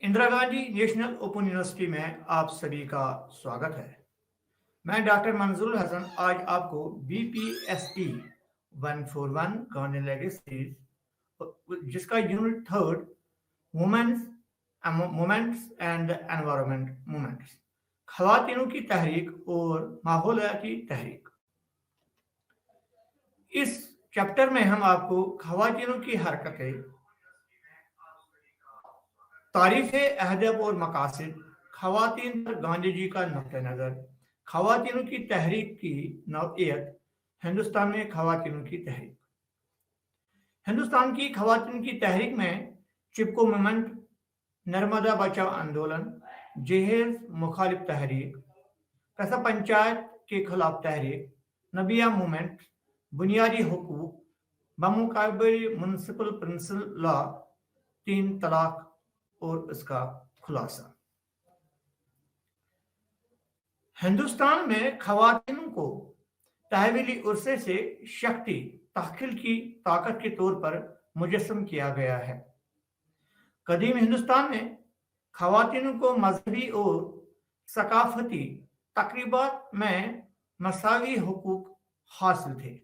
Indira Gandhi national open university में आप सभी का स्वागत है। मैं डॉक्टर मंजूर हसन आज आपको BPST 141 गांधी लेगेसी जिसका unit third women's movements and environment movements, खवातीनों की तहरीक और माहौलियाती तहरीक। इस चैप्टर में हम आपको खवातीनों की हरकतें, तारीफ अहदफ और मकासद, खवातीन पर गांधी जी का नुक्ता नज़र, खवातीनों की तहरीक की नौइयत, हिंदुस्तान में खवातीनों की तहरीक। हिंदुस्तान की खवातीन की तहरीक में चिपको मूवमेंट, नर्मदा बचाओ आंदोलन, जहेज मुखालिफ तहरीक, कसा पंचायत के खिलाफ तहरीक, नबिया मूवमेंट, बुनियादी हुकूक, बमुकाबिल म्युनिसिपल प्रिंसिपल लॉ, 3 तलाक और इसका खुलासा। हिंदुस्तान में खवातीनों को तहवीली उर्से से शक्ति तहकील की ताकत के तौर पर मुजस्सम किया गया है। कदीम हिंदुस्तान में खवातीनों को मजहबी और सकाफती तकरीबात में मसावी हुकूक हासिल थे।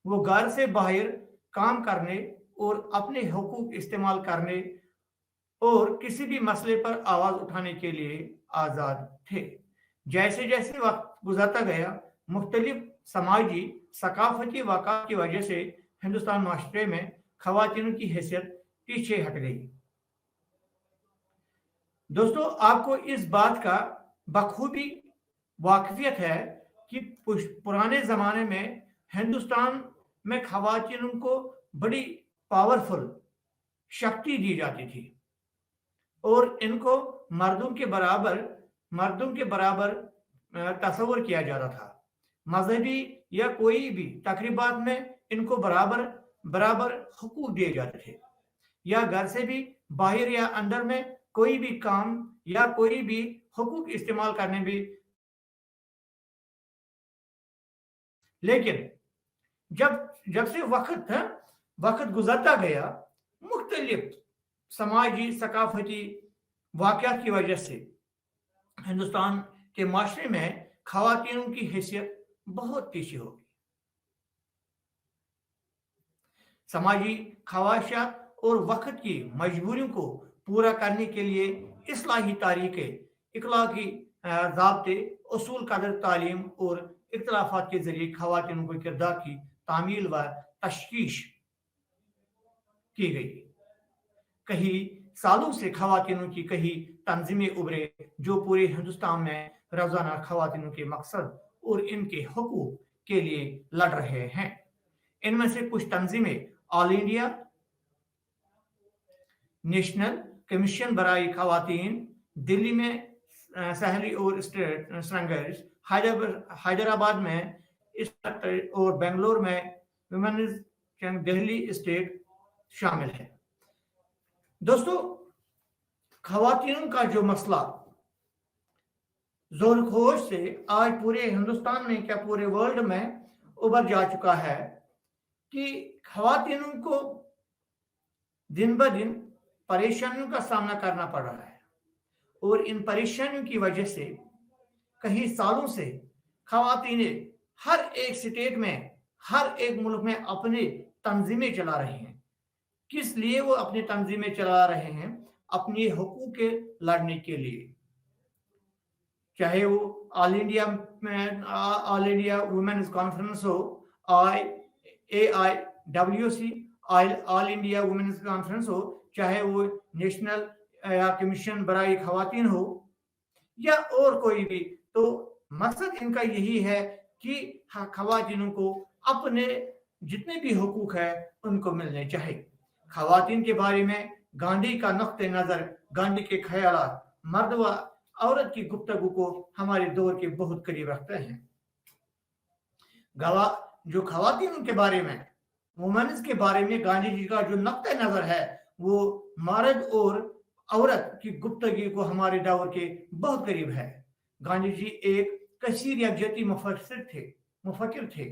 वो घर से बाहर काम करने और अपने हुकूक इस्तेमाल करने और किसी भी मसले पर आवाज उठाने के लिए आजाद थे। जैसे जैसे वक्त गुजरता गया, मुख्तलिफ समाजी सकाफती वाक़ात की वजह से हिंदुस्तान माशरे में खवातीनों की हैसियत पीछे हट गई। दोस्तों, आपको इस बात का बखूबी वाकफियत है कि पुराने ज़माने में हिंदुस्तान में खवातीनों को बड़ी पावरफुल शक्ति दी जाती थी और इनको मर्दों के बराबर तस्वर किया जाता था। मजहबी या कोई भी तकरीबात में इनको बराबर हुकूक दिए जाते थे, या घर से भी बाहर या अंदर में कोई भी काम या कोई भी हुकूक इस्तेमाल करने भी। लेकिन जब से वक्त गुजरता गया, मुख्तलिफ समाजी सकाफती वाक़यात की वजह से हिंदुस्तान के माशरे में खवातीनों की हैसियत बहुत पीछे हो गई। समाजी ख्वाहिशात और वक्त की मजबूरियों को पूरा करने के लिए इस्लाही तारीक़े, इखलाकी ज़ाब्ते, उसूल कदर तालीम और इख्तिलाफात के जरिए खवातीनों के किरदार की तामील व तशकीश की गई। कई सालों से खवातीनों की कई तंजीमें उभरे जो पूरे हिंदुस्तान में रोजाना खवातीनों के मकसद और इनके हुकूक के लिए लड़ रहे हैं। इनमें से कुछ तंजीमें ऑल इंडिया नेशनल कमीशन बराए खवातीन, दिल्ली में सहरी और स्टेट स्ट्रंगर्स, हैदराबाद में और बेंगलोर में वुमेन्स दिल्ली स्टेट शामिल है। दोस्तों, खवातीनों का जो मसला जोरखोश से आज पूरे हिंदुस्तान में क्या पूरे वर्ल्ड में उभर जा चुका है कि खवातीनों को दिन ब दिन परेशानियों का सामना करना पड़ रहा है और इन परेशानियों की वजह से कई सालों से खवातीनें हर एक स्टेट में, हर एक मुल्क में अपनी तंजीमें चला रही हैं। किस लिए वो अपनी तंजीमें चला रहे हैं? अपने हुकूक के लड़ने के लिए। चाहे वो ऑल इंडिया वुमेन्स कॉन्फ्रेंस हो, AIWC all India women's conference हो, चाहे वो नेशनल कमीशन बराए खवातीन हो या और कोई भी, तो मकसद इनका यही है कि खवातीनों को अपने जितने भी हुकूक है उनको मिलने चाहिए। खवातीन के बारे में गांधी का नुक्ते नजर, गांधी के ख्यालात मर्द व औरत की गुफ्तगू को हमारे दौर के बहुत करीब रखते हैं। जो खवातीन के बारे में, वुमेन्स के बारे में गांधी जी का जो नुक्ते नजर है वो मर्द और औरत की गुफ्तगू को हमारे दौर के बहुत करीब है। गांधी जी एक कसीर यकजहती मुफक्किर थे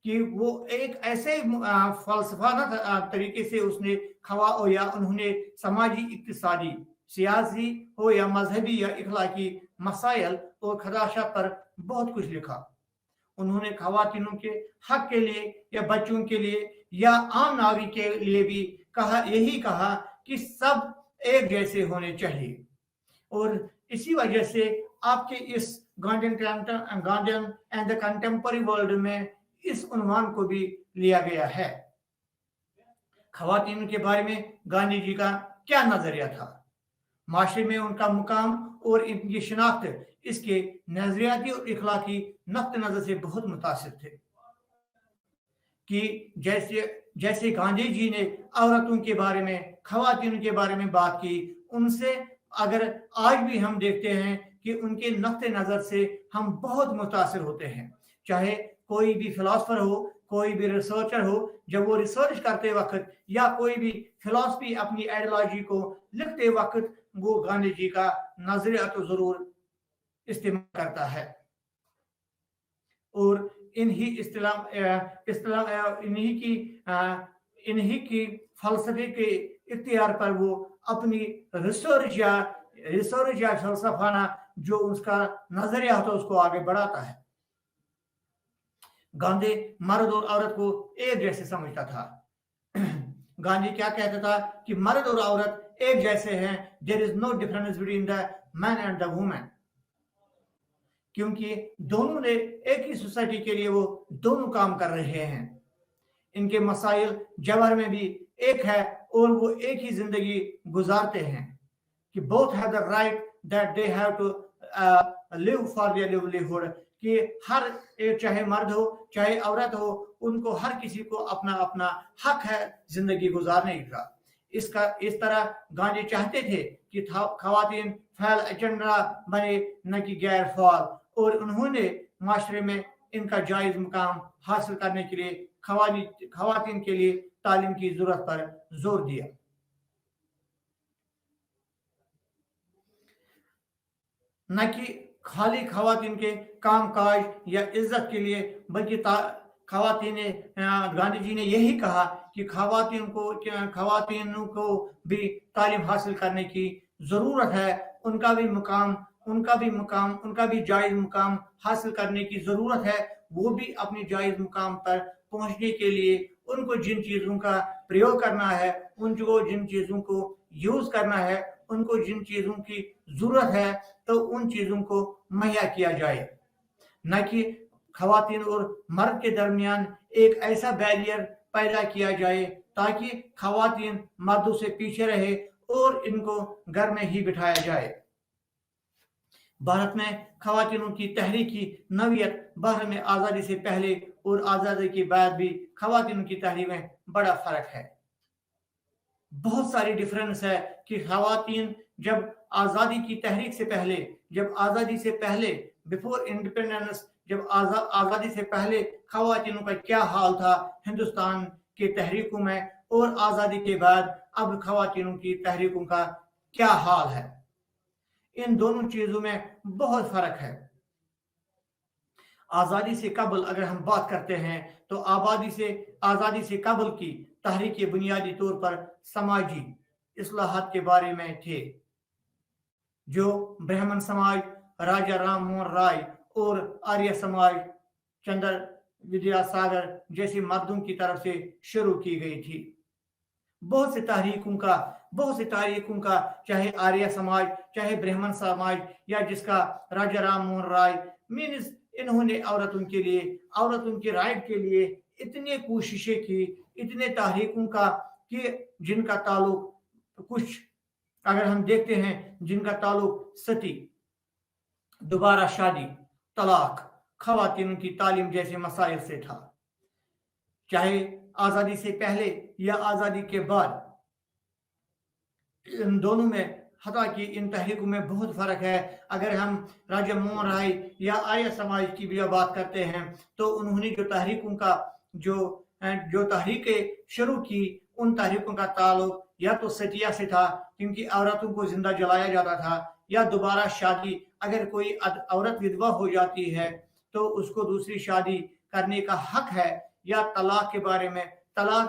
कि वो एक ऐसे फलसफाना तरीके से उसने उन्होंने समाजी, इक्तिसादी, सियासी हो या मजहबी या इखलाकी मसाइल और खदशात पर बहुत कुछ लिखा। उन्होंने खवातीनों के हक के लिए या बच्चों के लिए या आम नागरिक के लिए भी यही कहा कि सब एक जैसे होने चाहिए। और इसी वजह से आपके इस guardian and the contemporary world में इस उन्वान को भी लिया गया है। खवातीन के बारे में गांधी जी का क्या नजरिया था? माशरे में उनका मुकाम और इनकी शिनाख्त इसके नजरियाती और इखलाकी नक्ते नजर से बहुत मुतासिर थे। कि जैसे गांधी जी ने औरतों के बारे में, खवातीन के बारे में बात की, उनसे अगर आज भी हम देखते हैं कि उनके नक्ते नजर से हम बहुत मुतासिर होते हैं। चाहे कोई भी फिलोसफर हो, कोई भी रिसर्चर हो, जब वो रिसर्च करते वक्त या कोई भी फिलॉसफी अपनी आइडियोलॉजी को लिखते वक्त वो गांधी जी का नजरिया तो जरूर इस्तेमाल करता है। और इन्हीं की फलसफे के इख्तियार पर वो अपनी रिसर्च या फलसफाना जो उसका नजरिया होता है उसको आगे बढ़ाता है। गांधी मर्द और औरत को एक जैसे समझता था। गांधी क्या कहता था कि मर्द और औरत एक जैसे हैं, there is no difference between the man and the women, क्योंकि दोनों ने एक ही सोसाइटी के लिए वो दोनों काम कर रहे हैं। इनके मसाइल जवाहर में भी एक है और वो एक ही जिंदगी गुजारते हैं कि both have the right that they have to live for their livelihood, कि हर एक, चाहे मर्द हो चाहे औरत हो, उनको हर किसी को अपना अपना हक है जिंदगी गुजारने का। इस तरह गांधी चाहते थे कि खवातीन फैल एजेंडा बने, न कि गैर फाल, और उन्होंने माशरे में इनका जायज मुकाम हासिल करने के लिए खवातीन के लिए तालीम की जरूरत पर जोर दिया। न कि खाली खवातीन के काम काज या इज्जत के लिए, बल्कि गांधी जी ने यही कहा कि खवातीनों को भी तालीम हासिल करने की जरूरत है, उनका भी जायज मुकाम हासिल करने की जरूरत है। वो भी अपनी जायज मुकाम पर पहुंचने के लिए उनको जिन चीजों का प्रयोग करना है, उनको जिन चीजों को यूज करना है, उनको जिन चीजों की जरूरत है, तो उन चीजों को मुहैया किया जाए, न कि खवातीन और मर्द के दरमियान एक ऐसा बैरियर पैदा किया जाए ताकि खवातीन मर्दों से पीछे रहे और इनको घर में ही बिठाया जाए। भारत में खवातीनों की तहरीक की नवीयत, भारत में आज़ादी से पहले और आज़ादी के बाद भी खवातीनों की तहरीक में बड़ा फर्क है। बहुत सारी डिफरेंस है कि खवातीन जब आज़ादी की तहरीक से पहले, बिफोर इंडिपेंडेंस, जब आज़ादी से पहले खवातीनों का क्या हाल था हिंदुस्तान के तहरीकों में, और आज़ादी के बाद अब खवातीनों की तहरीकों का क्या हाल है। इन दोनों चीजों में बहुत फर्क है। आजादी से कबल अगर हम बात करते हैं तो आजादी से कबल की तहरीक बुनियादी तौर पर समाजी इस्लाहात के बारे में थे, जो ब्राह्मण समाज, राजा राम मोहन राय और आर्य समाज, चंद्र विद्यासागर जैसे मर्दों की तरफ से शुरू की गई थी। बहुत से तारीखों का चाहे आर्य समाज, चाहे ब्राह्मण समाज, या जिसका राजा राम मोहन राय, मीन्स इन्होंने औरतों के राइट के लिए इतनी कोशिशें की, इतने तारीखों का, कि जिनका ताल्लुक कुछ अगर हम देखते हैं जिनका ताल्लुक सती, दोबारा शादी, तलाक, खवातीन की तालीम जैसे मसाइल से था। चाहे आजादी से पहले या आजादी के बाद, इन दोनों में हालांकि इन तहरीकों में बहुत फर्क है। अगर हम राजा मोहन राय या आर्य समाज की भी बात करते हैं तो उन्होंने जो तहरीकें शुरू की, उन तहरीकों का ताल्लुक या तो सतिया से था, क्योंकि औरतों को जिंदा जलाया जाता था, या दोबारा शादी, अगर कोई औरत विधवा हो जाती है तो उसको दूसरी शादी करने का हक है, या तलाक के बारे में, तलाक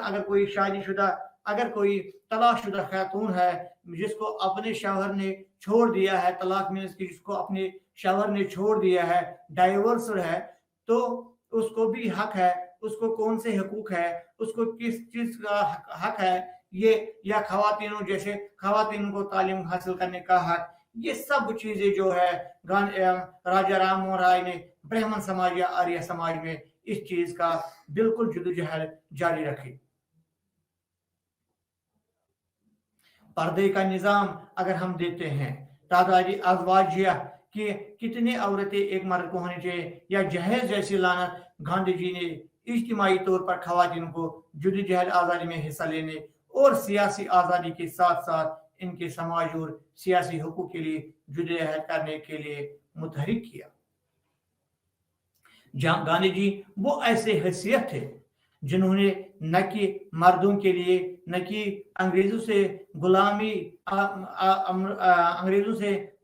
अगर कोई तलाकशुदा खातून है जिसको अपने शौहर ने छोड़ दिया है, तलाक मीन्स की जिसको अपने शौहर ने छोड़ दिया है, डाइवोर्स है, तो उसको भी हक है, उसको कौन से हकूक है, उसको किस चीज का हक है, ये या खवातीनों जैसे खवातीन को तालीम हासिल करने का हक, ये सब चीजें जो है राजा राम मोहन राय ने ब्राह्मण समाज या आर्य समाज में इस चीज का बिल्कुल जद्दोजहद जारी रखी। पर्दे का निजाम अगर हम देते हैं, तादादी अजवाजिया कि कितनी औरतें एक मर्द को होनी चाहिए, या जहेज जैसी लानत, गांधी जी ने इज्तिमाई तौर पर खवातीन को जद्दोजहद आज़ादी में हिस्सा लेने और सियासी आज़ादी के साथ साथ इनके समाज और सियासी हुकूक के लिए जद्दोजहद करने के लिए मुतहरिक किया। गांधी जी वो ऐसे हैसियत थे जिन्होंने न कि मर्दों के लिए, न कि अंग्रेजों से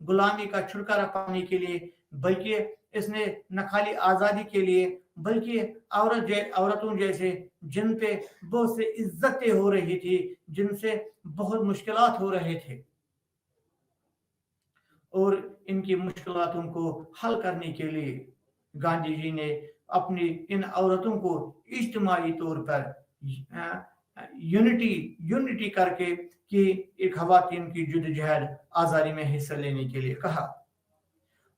गुलामी का छुटकारा पाने के लिए, बल्कि इसने न खाली आज़ादी के लिए बल्कि औरतों जैसे जिन पे बहुत से इज्जतें हो रही थी, जिनसे बहुत मुश्किलात हो रहे थे, और इनकी मुश्किलातों को हल करने के लिए गांधी जी ने अपनी इन औरतों को इज्तिमाई तौर पर यूनिटी करके कि एक खवातीन की जद्दोजहद आज़ादी में हिस्सा लेने के लिए कहा।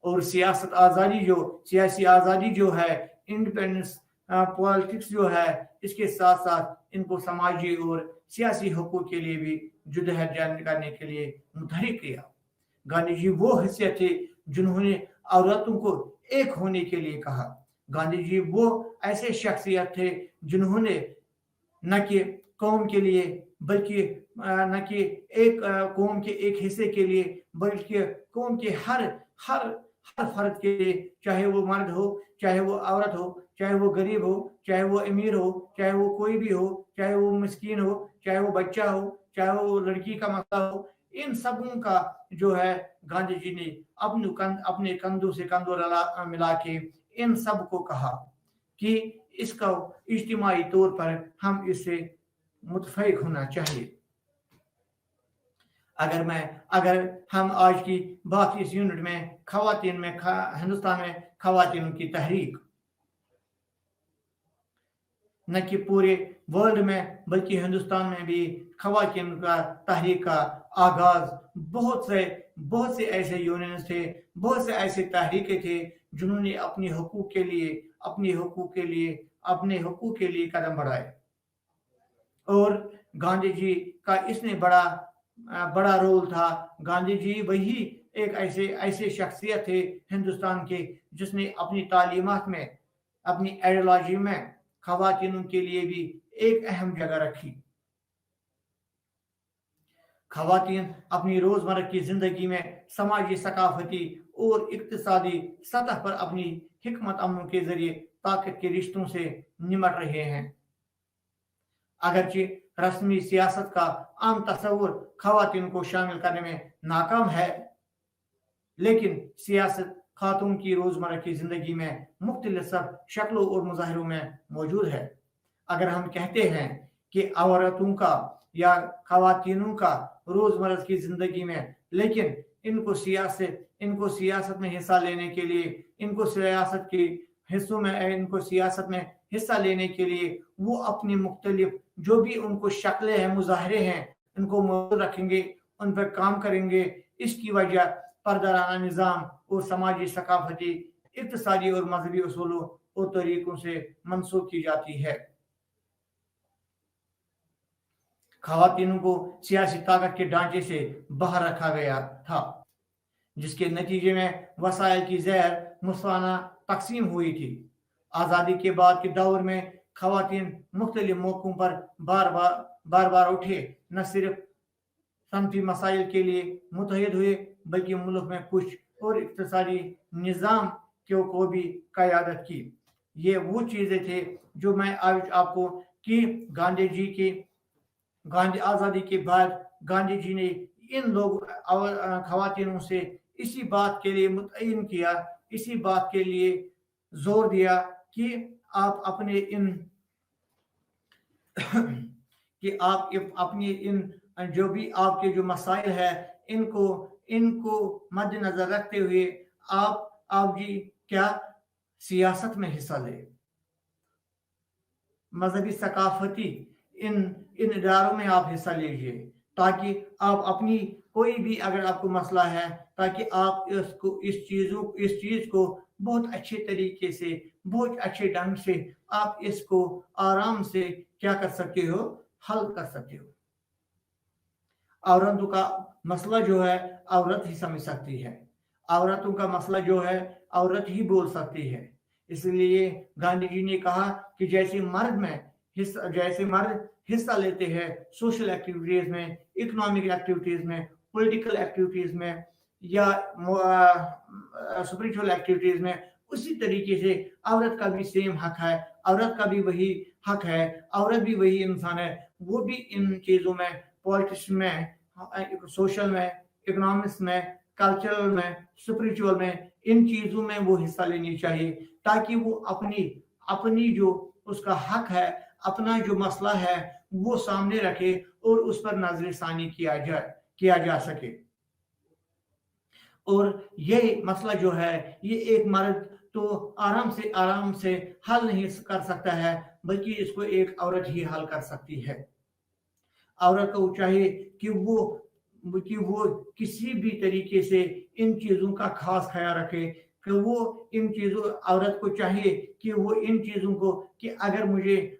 और सियासी आज़ादी जो है, इंडिपेंडेंस पॉलिटिक्स जो है, इसके साथ साथ इनको समाजी और सियासी हुकूक के लिए भी जद्दोजहद करने के लिए मुतहरिक किया। गांधी जी वो हैसियत थे जिन्होंने औरतों को एक होने के लिए कहा। गांधी जी वो ऐसे शख्सियत थे जिन्होंने न कि कौम के लिए, बल्कि न कि एक कौम के एक हिस्से के लिए, बल्कि कौम के हर फर्द के लिए, चाहे वो मर्द हो, चाहे वो औरत हो, चाहे वो गरीब हो, चाहे वो अमीर हो, चाहे वो कोई भी हो, चाहे वो मिस्कीन हो, चाहे वो बच्चा हो, चाहे वो लड़की का मसला हो, इन सबों का जो है गांधी जी ने अपने कंधों से कंधों मिला के इन सब को कहा कि इसका इज्तिमाई तौर पर हम इससे मुतफिक होना चाहिए। अगर हम आज की बात इस यूनिट में खवातीन में हिंदुस्तान में खवातीन की तहरीक, न कि पूरे वर्ल्ड में बल्कि हिंदुस्तान में भी खवातीन का तहरीक का आगाज बहुत से ऐसे यूनियंस थे, बहुत से ऐसे तहरीकें थे जिन्होंने अपने हुकूक के लिए कदम बढ़ाए। और गांधी जी का इसमें बड़ा रोल था। गांधी जी वही एक ऐसे शख्सियत थे हिंदुस्तान के जिसने अपनी तालीमात में, अपनी आइडियोलॉजी में खवातीनों के लिए भी एक अहम जगह रखी। खवातीन अपनी रोजमर्रा की जिंदगी में समाजी, सकाफती और इक्तिसादी सतह पर अपनी हिकमत अमलों के जरिए ताकत के रिश्तों से निमट रहे हैं। अगरचे रस्मी सियासत का आम तस्वुर खवातीन को शामिल करने में नाकाम है, लेकिन सियासत खातून की रोजमर्रा की जिंदगी में मुख्तलिफ शक्लों और मुजाहिरों में मौजूद है। अगर हम कहते हैं कि औरतों का या खवातीनों का रोजमर्रा की जिंदगी में, लेकिन इनको सियासत में हिस्सा लेने के लिए, इनको सियासत में हिस्सा लेने के लिए वो अपनी मुख्तलिफ जो भी उनको शक्लें हैं, मुजाहरे हैं, उनको मौजूद रखेंगे, उन पर काम करेंगे। इसकी वजह पर्दाराना निज़ाम और समाजी, सकाफती, इक्तिसादी और मजहबी उसूलों और तरीकों से मंसूब की जाती है। खवातीनों को सियासी ताकत के ढांचे से बाहर रखा गया था, जिसके नतीजे में वसाइल की ज़हर मुस्वाना तकसीम हुई थी। आज़ादी के बाद के दौर में खवातीन मुख्तलिफ मौकों पर बार बार उठे, न सिर्फ सनफी मसाइल के लिए मुतहद हुए, बल्कि मुल्क में कुछ और इक्तिसादी निज़ाम को भी क़यादत की। ये वो चीज़ें थे जो मैं आज आपको कि गांधी आज़ादी के बाद गांधी जी ने इन लोग खवातीनों से इसी बात के लिए मुतय्यन किया, इसी बात के लिए जोर दिया कि आप अपनी इन जो भी आपके जो मसाइल है इनको इनको मद्देनजर रखते हुए आप जी क्या सियासत में हिस्सा ले, मजहबी सकाफती इन इन इदारों में आप हिस्सा लीजिए, ताकि आप अपनी कोई भी अगर आपको मसला है, ताकि आप इस चीज़ को बहुत अच्छे तरीके से, बहुत अच्छे ढंग से आप इसको आराम से क्या कर सकते हो, हल कर सकते हो। औरतों का मसला जो है औरत ही समझ सकती है, औरतों का मसला जो है औरत ही बोल सकती है। इसलिए गांधी जी ने कहा कि जैसे मर्द हिस्सा लेते हैं सोशल एक्टिविटीज में, इकोनॉमिक एक्टिविटीज में, पॉलिटिकल एक्टिविटीज में या स्पिरिचुअल एक्टिविटीज में, उसी तरीके से औरत का भी सेम हक है, औरत का भी वही हक है, औरत भी वही इंसान है, वो भी इन चीजों में, पॉलिटिक्स में, सोशल में, इकोनॉमिक्स में, कल्चरल में, स्पिरिचुअल में, इन चीजों में वो हिस्सा लेनी चाहिए, ताकि वो अपनी जो उसका हक है, अपना जो मसला है वो सामने रखे और उस पर नजरसानी किया जा सके। और ये मसला जो है ये एक मर्द तो आराम से हल नहीं कर सकता है, बल्कि इसको एक औरत ही हल कर सकती है। औरत को चाहिए कि वो किसी भी तरीके से इन चीजों का खास ख्याल रखे, कि वो औरत को चाहिए कि वो इन चीजों को, कि अगर मुझे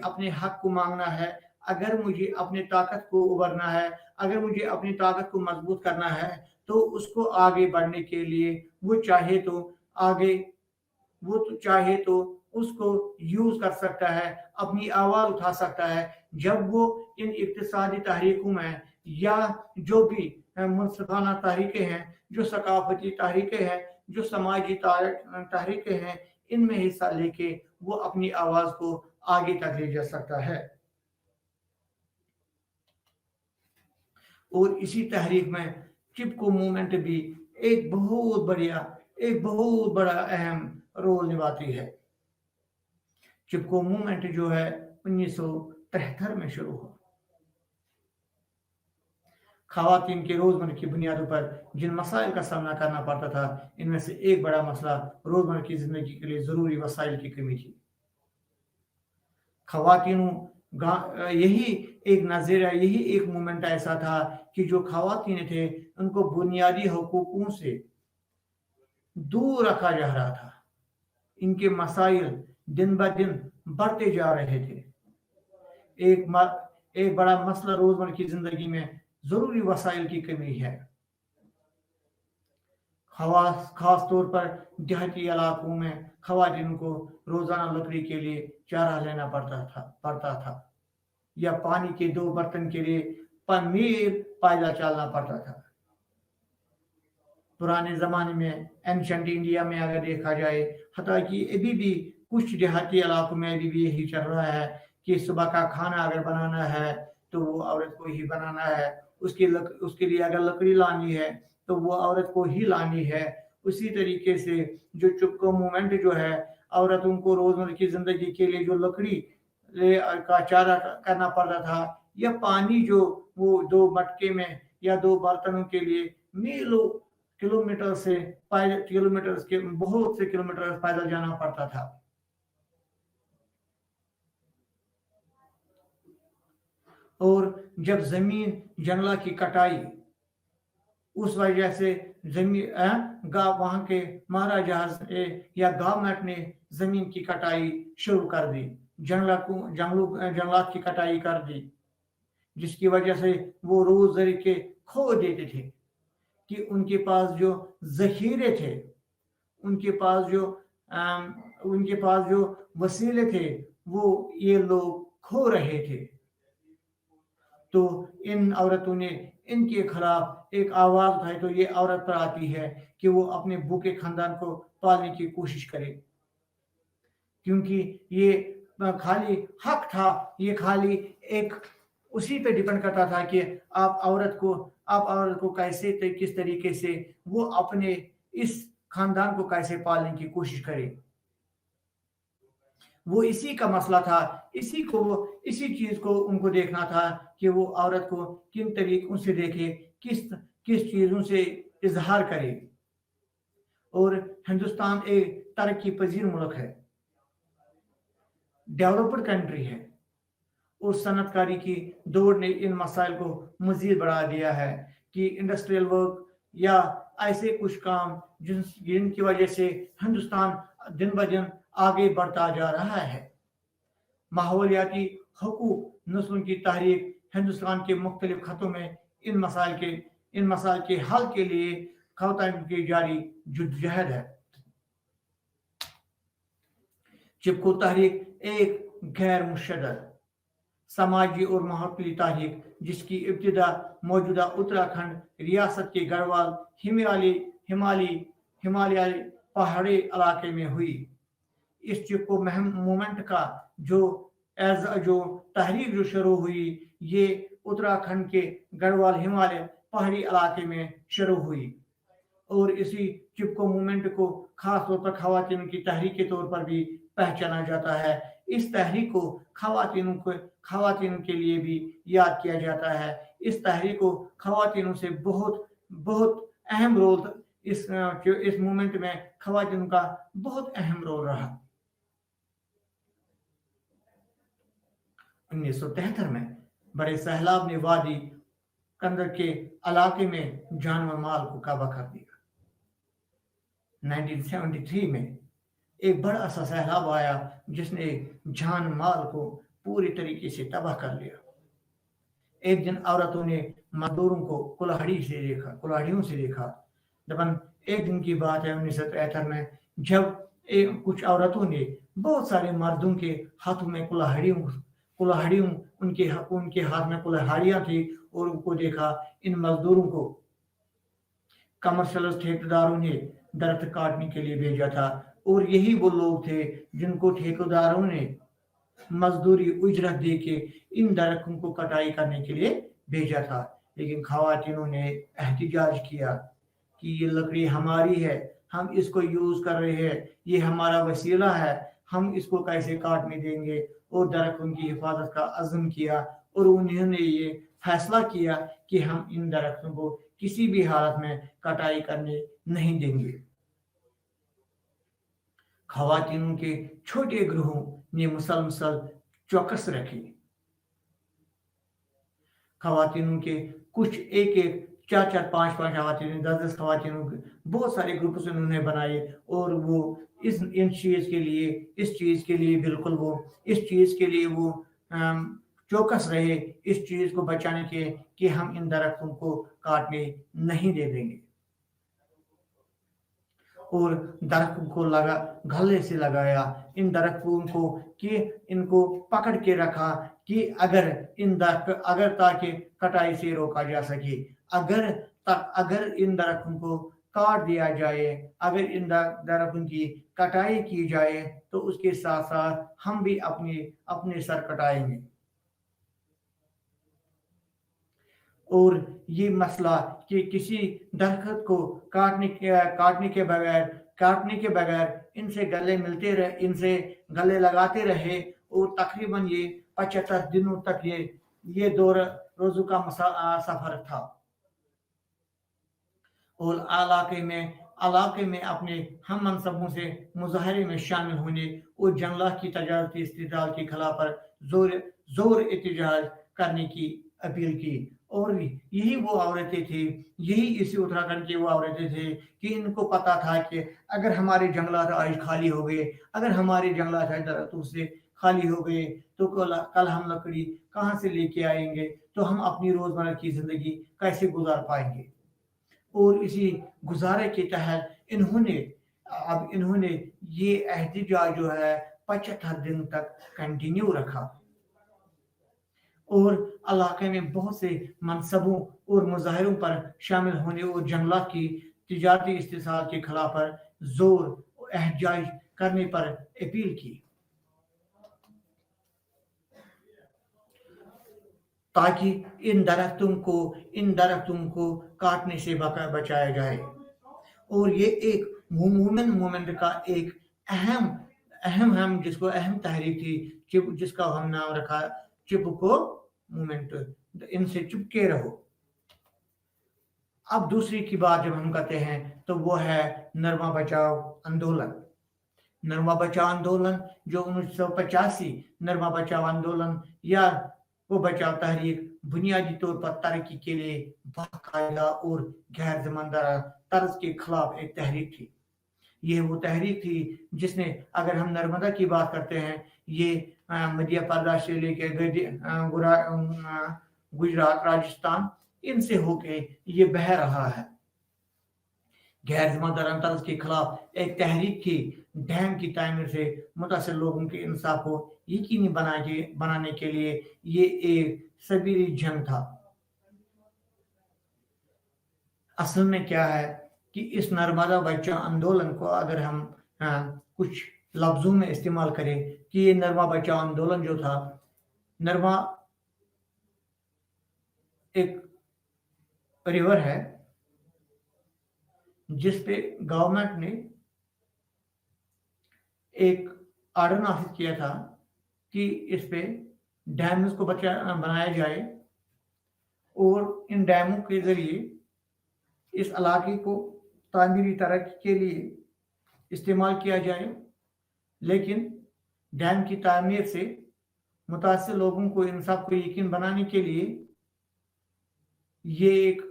अपने हक को मांगना है, अगर मुझे अपने ताकत को उभरना है, अगर मुझे अपनी ताकत को मजबूत करना है, तो उसको आगे बढ़ने के लिए वो चाहे तो उसको यूज कर सकता है, अपनी आवाज उठा सकता है। जब वो इन इक्तिसादी तहरीकों में या जो भी मुनसिफाना तहरीकें हैं, जो सकाफती तहरीकें हैं, जो समाजी तहरीकें हैं, इनमें हिस्सा लेके वो अपनी आवाज को आगे तक ले जा सकता है। और इसी तहरीक में चिपको मूवमेंट भी एक बहुत बड़ा अहम रोल निभाती है। चिपको मूवमेंट जो है 1973 में शुरू हुआ। खवातीन के रोजमर्रा की बुनियादों पर जिन मसाइल का सामना करना पड़ता था, इनमें से एक बड़ा मसला रोजमर्रा की जिंदगी के लिए जरूरी वसाइल की कमी थी। खवातीनों यही एक नजरिया, यही एक मूवमेंट ऐसा था कि जो खवातीन थे उनको बुनियादी हुकूकों से दूर रखा जा रहा था। इनके मसाइल दिन ब दिन बढ़ते जा रहे थे। एक बड़ा मसला रोजमर्रा की जिंदगी में जरूरी वसाइल की कमी है। खास तौर पर देहाती इलाकों में खवातीन को रोजाना लकड़ी के लिए चारा लेना पड़ता था या पानी के 2 बर्तन के लिए मील पैदल चलना पड़ता था। पुराने जमाने में एंशंट इंडिया में अगर देखा जाए, हता कि अभी भी कुछ देहाती इलाकों में अभी भी यही चल रहा है कि सुबह का खाना अगर बनाना है तो वो औरत को ही बनाना है, उसके लिए अगर लकड़ी लानी है तो वो औरत को ही लानी है। उसी तरीके से जो चिपको मूवमेंट जो है, औरतों को रोजमर्रा की जिंदगी के लिए जो लकड़ी का चारा करना पड़ता था, या पानी जो वो 2 मटके में या 2 बर्तनों के लिए मीलों बहुत से किलोमीटर पैदल जाना पड़ता था। और जब जमीन जंगला की कटाई, उस वजह से वहां के महाराजा या गवर्नमेंट ने जमीन की कटाई शुरू कर दी, जंगलात की कटाई कर दी, जिसकी वजह से वो रोज के खो देते थे कि उनके पास जो जखीरे थे, उनके पास जो वसीले थे, वो ये लोग खो रहे थे। तो इन औरतों ने इनके खिलाफ एक आवाज उठाई। तो ये औरत पर आती है कि वो अपने भूखे खानदान को पालने की कोशिश करे, क्योंकि ये खाली हक था, ये खाली एक उसी पे डिपेंड करता था कि आप औरत को कैसे किस तरीके से वो अपने इस खानदान को कैसे पालने की कोशिश करे। वो इसी का मसला था, इसी चीज को उनको देखना था कि वो औरत को किन तरीकों से देखे, किस किस चीज़ों से इजहार करे। और हिंदुस्तान एक तरक्की पजीर मुल्क है, डेवलप्ड कंट्री है। उस सनतकारी की दौड़ ने इन मसाइल को मजीद बढ़ा दिया है कि इंडस्ट्रियल वर्क या ऐसे कुछ काम जिनकी वजह से हिंदुस्तान दिन ब दिन आगे बढ़ता जा रहा है। माहौलियाती हकूक नस्लों की तहरीक हिंदुस्तान के मुख्तलिफ खतों में इन मसाइल के हल के लिए खवातीन की जारी जद्दोजहद है। चिपको तहरीक एक गैर मुशद्दद समाजी और माहौली तहरीक जिसकी इब्तिदा मौजूदा उत्तराखंड रियासत के गढ़वाल हिमालय पहाड़ी इलाके में हुई। इस चिपको मूवमेंट का जो तहरीक जो शुरू हुई, ये उत्तराखंड के गढ़वाल हिमालय पहाड़ी इलाके में शुरू हुई और इसी चिपको मूवमेंट को खास तौर पर खवातीन की तहरीक के तौर पर भी पहचाना जाता है। इस तहरीक को खवातीन के लिए भी याद किया जाता है। इस तहरीक को खवातीनों से बहुत अहम रोल, इस मूवमेंट में खवातीन का बहुत अहम रोल रहा। 1973 में बड़े सैलाब ने वादी कंदर के इलाके में जानवर माल को काबा कर दिया। 1973 में एक बड़ा सा सैलाब आया जिसने जान माल को पूरी तरीके से तबाह कर लिया। एक दिन औरतों ने मजदूरों को कुल्हाड़ियों से देखा। जबन एक दिन की बात है 1973 में, जब कुछ औरतों ने बहुत सारे मर्दों के हाथों में कुल्हाड़ियों उनके हाथ में कुल्हाड़ियां थी और उनको देखा। इन मजदूरों को कमर्शियल ठेकेदारों ने दरख्त काटने के लिए भेजा था और यही वो लोग थे जिनको ठेकेदारों ने मजदूरी उजरत दे के इन दरख्तों को कटाई करने के लिए भेजा था। लेकिन खवातीनों ने एहतिजाज किया कि ये लकड़ी हमारी है, हम इसको यूज कर रहे हैं, ये हमारा वसीला है, हम इसको कैसे काटने देंगे। और दरख्तों की हिफाजत का अज़्म किया और उन्होंने ये फैसला किया कि हम इन दरख्तों को किसी भी हालत में कटाई करने नहीं देंगे। खवातीनों के छोटे ग्रोहों ने मुसलसल चौकस रखी। खवातीनों के कुछ एक 4-4, 5-5 खवातीन, 10-10 खवातीनों के बहुत सारे ग्रुप से उन्होंने बनाए और वो इस चीज के लिए बिल्कुल वो इस चीज के लिए वो चौकस रहे, इस चीज को बचाने के कि हम इन दरख्तों को काटने नहीं दे देंगे। और दरख्तों को गले से लगाया, इन दरख्तों को कि इनको पकड़ के रखा कि अगर ताकि कटाई से रोका जा सके। अगर इन दरख्तों को काट दिया जाए, अगर इन दरख्तों की कटाई की जाए तो उसके साथ साथ हम भी अपने सर कटाएंगे। और ये मसला कि किसी दरख्त को काटने के बगैर इनसे गले लगाते रहे और तकरीबन ये 75 दिनों तक ये 2 रोज़ों का सफर था। और इलाके में अपने हम मनसबों से मुजाहरे में शामिल होने और जंगलात की तजारती इस्तेदाल के खिलाफ पर जोर एहतजाज करने की अपील की। और यही वो औरतें थी, यही इसी उत्तराखंड की वो औरतें थे कि इनको पता था कि अगर हमारे जंगलात आज खाली हो गए, अगर हमारे जंगलात दरख्तों से खाली हो गए तो कल हम लकड़ी कहाँ से लेके आएंगे, तो हम अपनी रोजमर्रा की जिंदगी कैसे गुजार पाएंगे। और इसी गुजारे के तहत इन्होंने ये एहतिजाज जो है 75 दिन तक कंटिन्यू रखा और इलाके में बहुत से मनसबों और मुजाहिरों पर शामिल होने और जंगलात की तिजारती इस्तेसाल के खिलाफ पर जोर एहतिजाज करने पर अपील की ताकि इन दरख्तों को काटने से बचाया जाए। और ये एक मूवमेंट का एक अहम तहरीक थी जिसका हम नाम रखा चिपको मूवमेंट। इनसे चुपके रहो। अब दूसरी की बात जब हम करते हैं तो वो है नरमा बचाओ आंदोलन। नरमा बचाओ आंदोलन जो 1985 नरमा बचाओ आंदोलन या वो बचाओ तहरीक बुनियादी तौर पर तरक्की के लिए बाकायदा और गैर जिम्मेदार तर्ज के खिलाफ एक तहरीक थी। ये वो तहरीक थी जिसने, अगर हम नर्मदा की बात करते हैं, ये मध्य प्रदेश से लेके गुजरात, राजस्थान, इनसे होके ये बह रहा है। गैर जिम्मेदार तर्ज के खिलाफ एक तहरीक की डैम की तामीर से मुतासिर लोगों के इंसाफ को यकीनी बनाने के लिए ये एक सबीरी जंग था। असल में क्या है कि इस नर्मदा बचाओ आंदोलन को अगर हम कुछ लफ्जों में इस्तेमाल करें कि ये नरमा बचाओ आंदोलन जो था, नरमा एक रिवर है जिस पे गवर्नमेंट ने एक आर्डर नाफिज किया था कि इस पे डैम्स को बनाया जाए और इन डैमों के जरिए इस इलाके को तामीरी तरक्की के लिए इस्तेमाल किया जाए। लेकिन डैम की तामीर से मुतासिर लोगों को इंसाफ को यकीन बनाने के लिए ये एक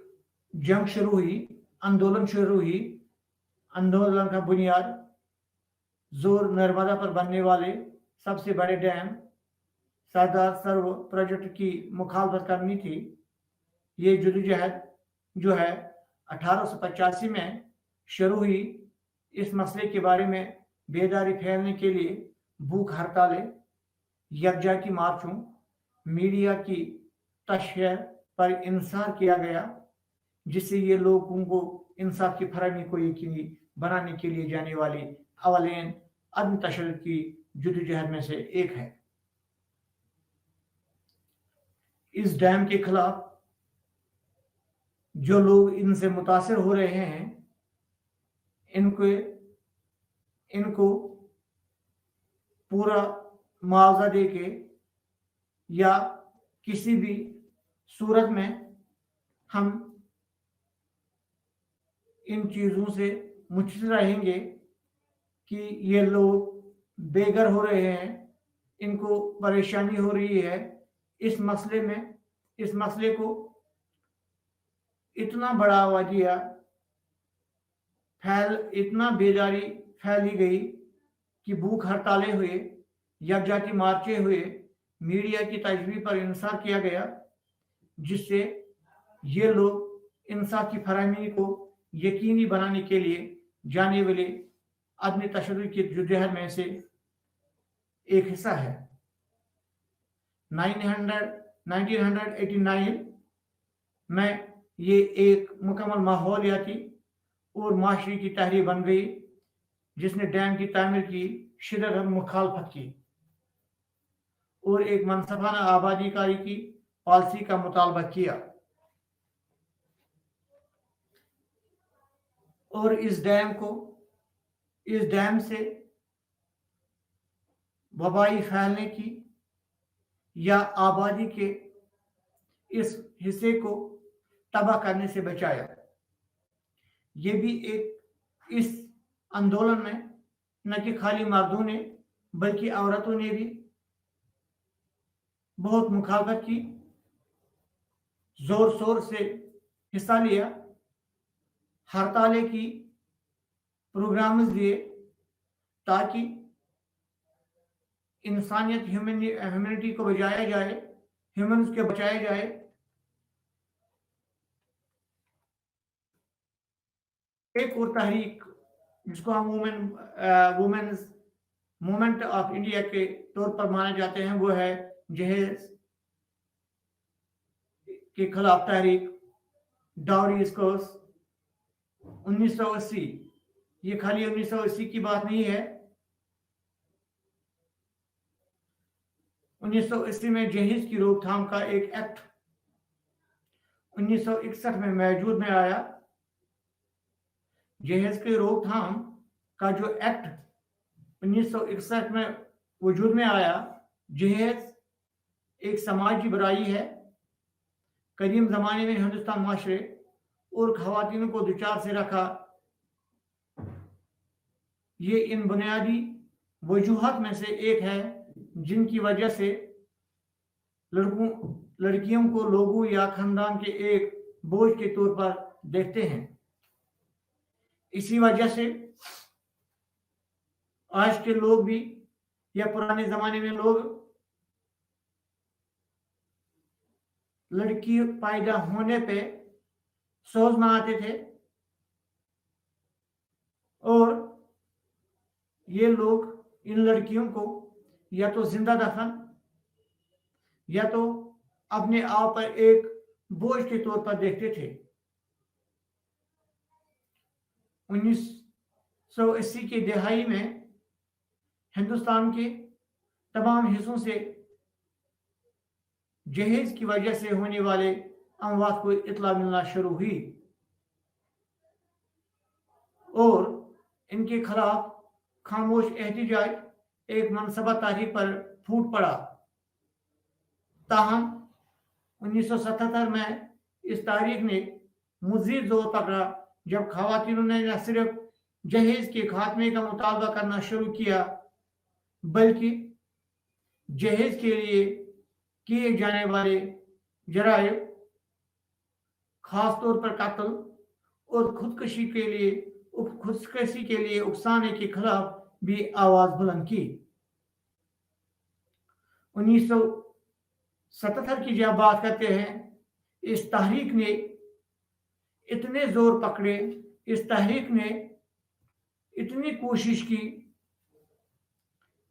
जंग शुरू हुई, आंदोलन शुरू हुई। आंदोलन का बुनियाद जोर नर्मदा पर बनने वाले सबसे बड़े डैम सरदार सरोवर प्रोजेक्ट की मुखालफत करनी थी। ये जदोजहद जो है 1885 में शुरू हुई। इस मसले के बारे में बेदारी फैलने के लिए भूख हड़तालें, यकजहती मार्चों, मीडिया की तशहीर पर इंसार किया गया, जिससे ये लोगों को इंसाफ की फराहमी को यकीनी बनाने के लिए जाने वाली अवलेन अदम तशद्दुद की जदोजहद में से एक है। इस डैम के खिलाफ जो लोग इनसे मुतासिर हो रहे हैं, इनको पूरा मुआवजा देके या किसी भी सूरत में हम इन चीज़ों से मुचलित रहेंगे कि ये लोग बेघर हो रहे हैं, इनको परेशानी हो रही है। इस मसले को इतना बढ़ावा दिया, इतना बेदारी फैली गई कि भूख हड़तालें हुए, यकजहती मार्चे हुए, मीडिया की तजवीज़ पर इंसार किया गया, जिससे ये लोग इंसाफ की फराहमी को यकीनी बनाने के लिए जाने वाले अदम तशद्दुद की जदोजहद में से एक हिस्सा है। 1989 में ये एक मुकम्मल माहौलियाती और माशरी की तहरीक बन गई, जिसने डैम की तामीर की शिद्दत मुखालफत की और एक मनसफाना आबादीकारी की पॉलिसी का मुतालबा किया। और इस डैम से वबाई फैलने की या आबादी के इस हिस्से को तबाह करने से बचाया। ये भी एक इस आंदोलन में न कि खाली मर्दों ने बल्कि औरतों ने भी बहुत मुखालफत की, जोर शोर से हिस्सा लिया, हड़तालें की, प्रोग्राम्स दिए, ताकि इंसानियत ह्यूमैनिटी को बचाया जाए, ह्यूमंस के बचाया जाए। एक और तहरीक जिसको हम वुमेन्स मूवमेंट ऑफ इंडिया के तौर पर माने जाते हैं, वो है जहेज के खिलाफ तहरीक, डाउरी स्कोर्स 1980। ये खाली 1980 की बात नहीं है। 1980 में जहेज की रोकथाम का एक एक्ट 1961 में वजूद में आया। जहेज की रोकथाम का जो एक्ट 1961 में वजूद में आया, जहेज एक समाजी बुराई है قدیم زمانے میں ہندوستان معاشرے اور خواتین کو دوچار سے رکھا. یہ ان بنیادی وجوہات میں سے ایک ہے جن کی وجہ سے لڑکیوں کو لوگوں یا خاندان کے ایک بوجھ کے طور پر دیکھتے ہیں. اسی وجہ سے آج کے لوگ بھی یا پرانے زمانے میں لوگ لڑکی پیدا ہونے پہ سوز مناتے تھے اور یہ لوگ ان لڑکیوں کو یا تو زندہ دفن یا تو اپنے آپ پر ایک بوجھ کے طور پر دیکھتے تھے. 1980 کی دہائی میں ہندوستان کے تمام حصوں سے جہیز کی وجہ سے ہونے والے اموات کو اطلاع ملنا شروع ہوئی اور ان کے خلاف خاموش احتجاج ایک منصبہ تحریک پر پھوٹ پڑا. تاہم 1977 میں اس تحریک نے مزید زور پکڑا جب خواتین نے نہ صرف جہیز کے خاتمے کا مطالبہ کرنا شروع کیا بلکہ جہیز کے لیے کیے جانے والے جرائم خاص طور پر قتل اور خودکشی کے لیے اکسانے کے خلاف بھی آواز بلند کی. 1977 کی جب بات کرتے ہیں اس تحریک نے اتنے زور پکڑے, اس تحریک نے اتنی کوشش کی,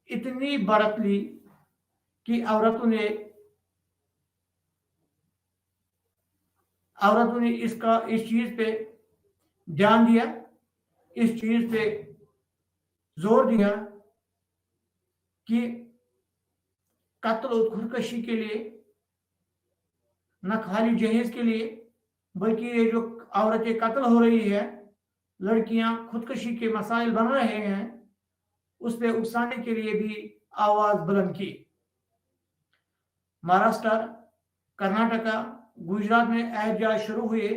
اتنی بڑھت لی کہ عورتوں نے اس چیز پہ دھیان دیا, اس چیز پہ زور دیا کہ قتل اور خودکشی کے لیے نہ خالی جہیز کے لیے بلکہ یہ جو عورتیں قتل ہو رہی ہے, لڑکیاں خودکشی کے مسائل بن رہے ہیں, اس پہ اکسانے کے لیے بھی آواز بلند کی. مہاراشٹر, کرناٹکا, گجرات میں احتجاج شروع ہوئے.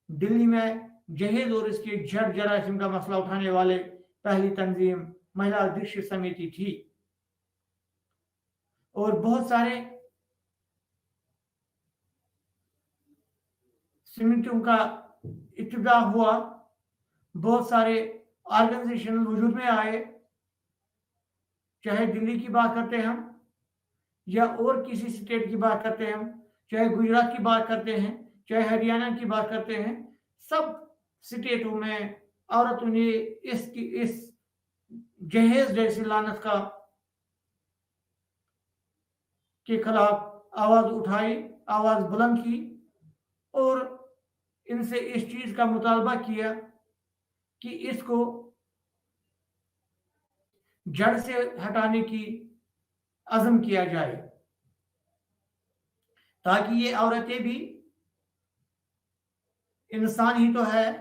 دلی میں جہیز اور اس کے جڑ جراثیم کا مسئلہ اٹھانے والے پہلی تنظیم مہیلا ادھیشت سمیتی تھی اور بہت سارے سمیتوں کا ابتدا ہوا, بہت سارے آرگنائزیشن وجود میں آئے. چاہے دلی کی بات کرتے ہیں ہم یا اور کسی اسٹیٹ کی بات کرتے ہیں ہم, چاہے گجرات کی بات کرتے ہیں, چاہے ہریانہ کی بات کرتے ہیں, سب اسٹیٹوں میں عورتوں نے اس جہیز جیسی لعنت کے خلاف آواز اٹھائی, آواز بلند کی اور ان سے اس چیز کا مطالبہ کیا کہ اس کو جڑ سے ہٹانے کی عزم کیا جائے تاکہ یہ عورتیں بھی انسان ہی تو ہے,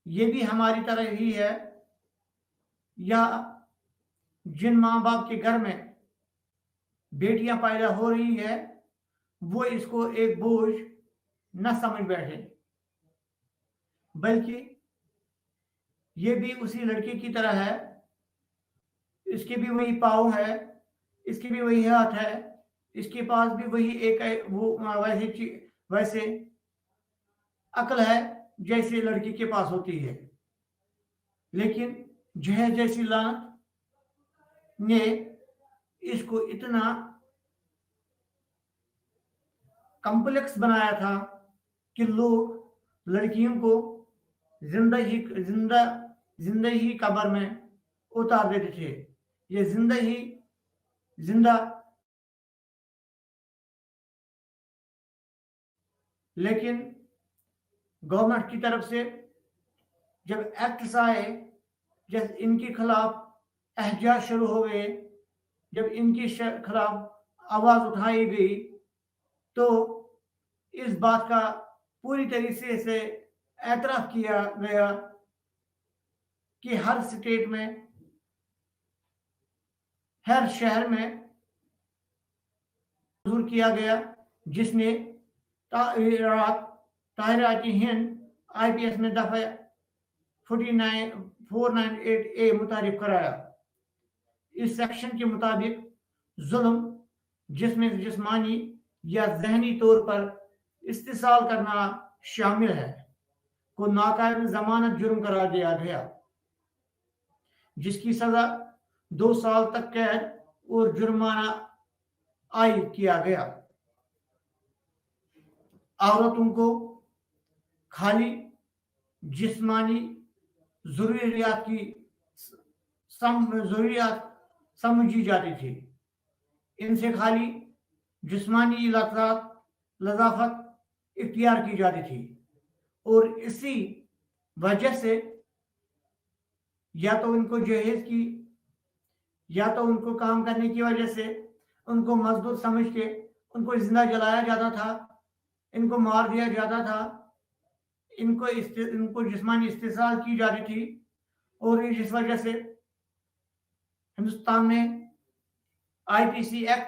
یہ بھی ہماری طرح ہی ہے, یا جن ماں باپ کے گھر میں بیٹیاں پیدا ہو رہی ہے وہ اس کو ایک بوجھ نہ سمجھ بیٹھے بلکہ یہ بھی اسی لڑکی کی طرح ہے, اس کے بھی وہی پاؤں ہے, اس کے بھی وہی ہاتھ ہے, اس کے پاس بھی وہی ایک وہ ویسے عقل ہے جیسے لڑکی کے پاس ہوتی ہے. لیکن جہیز جیسی لعنت نے اس کو اتنا کمپلیکس بنایا تھا کہ لوگ لڑکیوں کو زندہ ہی قبر میں اتار دیتے تھے, یہ زندہ لیکن گورنمنٹ کی طرف سے جب ایکٹس آئے, جب ان کے خلاف احتجاج شروع ہو گئے, جب ان کے خلاف آواز اٹھائی گئی تو اس بات کا پوری طریقے سے اعتراف کیا گیا کہ ہر اسٹیٹ میں, ہر شہر میں منظور کیا گیا جس نے ताहिराती हिंद IPS में दफा 498A मुतारिफ कराया। इस सेक्शन के मुताबिक जुल्म जिसमें जिस्मानी या जहनी तौर पर इस्तेसाल करना शामिल है को नाकाबिल जमानत जुर्म करार दिया गया, जिसकी सजा 2 साल तक कैद और जुर्माना आयद किया गया। औरतों को खाली जिस्मानी जरूरियात की जरूरियात समझी जाती थी, इनसे खाली जिस्मानी लजाफत इख्तियार की जाती थी और इसी वजह से या तो उनको जहेज की या तो उनको काम करने की वजह से उनको मजदूर समझ के उनको जिंदा जलाया जाता था, इनको मार दिया जाता था, इनको जिस्मानी इस्तेसाल की जाती थी। और जिस वजह से हिंदुस्तान में IPC एक्ट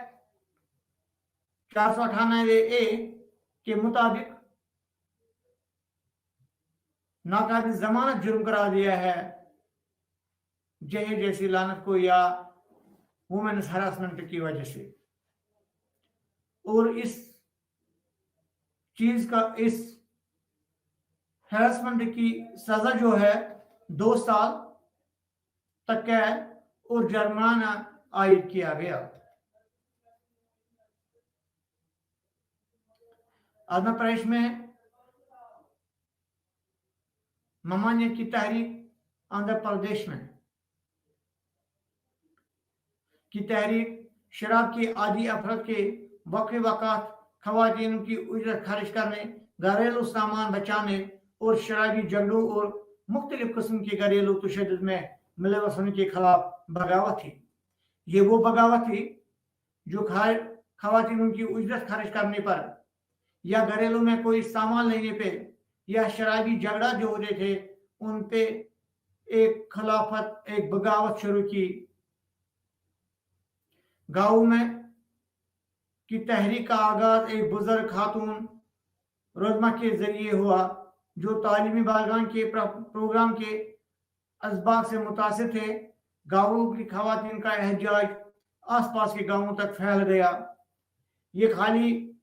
498A के मुताबिक नाकाबिल जमानत जुर्म करार दिया है जहेज जैसी लानत को या वुमेन्स हरासमेंट की वजह से। और इस हरासमेंट की सजा जो है 2 साल तक कैद और जुर्माना आयद किया गया। आंध्र प्रदेश में ममानियत की तहरीक, आंध्र प्रदेश में की तहरीक शराब के आदि अफराद के वक्फे वक़ात ख़वातीन की उजरत खर्च करने, घरेलू सामान बचाने और शराबी झगड़ों और मुख्तलिफ किस्म के घरेलू तशद्दुद में मुलव्वस होने के खिलाफ बगावत थी। ये वो बगावत थी जो ख़वातीन की उजरत खर्च करने पर या घरेलू में कोई सामान लेने पे या शराबी झगड़ा जो होते थे उन पे एक बगावत शुरू की। गाँव में की तहरीक का आगाज एक बुजुर्ग खातून रोजमा के जरिए हुआ जो तालीमी बारगान के प्रोग्राम के असबाब से मुतासिर थे। गाँवों की खवातीन का एहजाज आसपास के गाँवों तक फैल गया। ये खाली